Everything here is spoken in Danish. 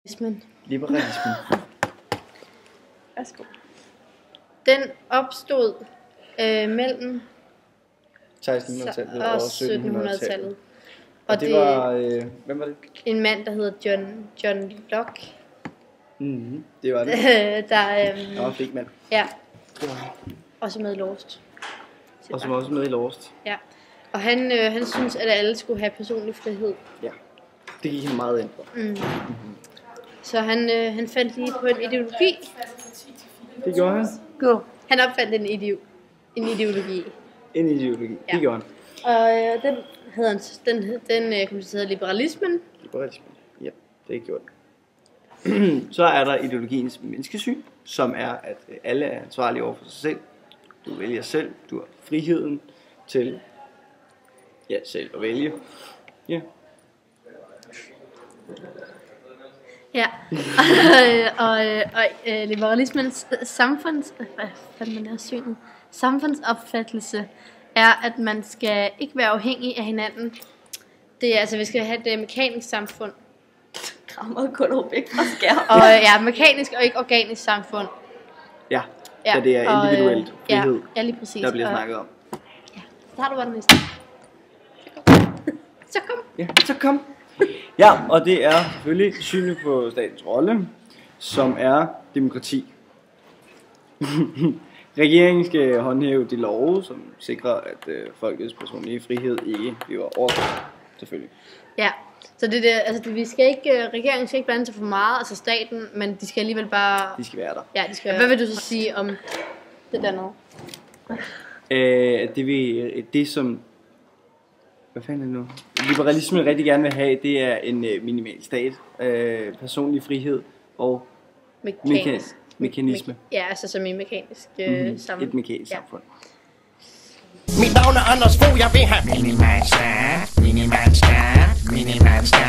Liberalismen. Værsgo. Den opstod mellem 1600-tallet og og 1700-tallet. 1700-tallet. Og det var, hvem var det? En mand, der hedder John Locke. Det var det. Der Nå, fik mand. ja, Det var han. også med i Lost. Og som også med i Lost. Ja. Og han synes, at alle skulle have personlig frihed. Ja, det gik han meget ind på. Så han fandt lige på en ideologi. Det gjorde han. Han opfandt en ideologi. En ideologi, Ja. det gjorde han. Og den kom til at hedde liberalismen. Liberalismen, ja, det er gjort. Så er der ideologiens menneskesyn, som er, at alle er ansvarlige over for sig selv. Du vælger selv, du har friheden til selv at vælge. Ja. Ja. og liberalismens samfundsopfattelse er, at man skal ikke være afhængig af hinanden. Det er altså, vi skal have et mekanisk samfund. Krammer kun væk fra skærmen. Og mekanisk og ikke organisk samfund. Ja, så det er individuelt frihed, ja, lige præcis. der bliver snakket om. Ja, så har du været det næste. Så kom. Ja, så kom. Ja, og det er selvfølgelig synet på statens rolle, som er demokrati. Regeringen skal håndhæve de love, som sikrer, at folkets personlige frihed ikke bliver overtrådt, selvfølgelig. Ja, så vi skal ikke, regeringen skal ikke blande sig for meget, altså staten, men de skal alligevel bare... De skal være der. Ja, de skal være. Hvad vil du så sige om det dernede? Det som... Hvad fanden er det nu? Liberalismen rigtig gerne vil have, det er en minimal stat, personlig frihed og mekanisme. Ja, altså som i mekanisk samfund. Et mekanisk samfund. Mit navn er Anders Fogh, jeg vil have minimal stat, minimal stat, minimal stat.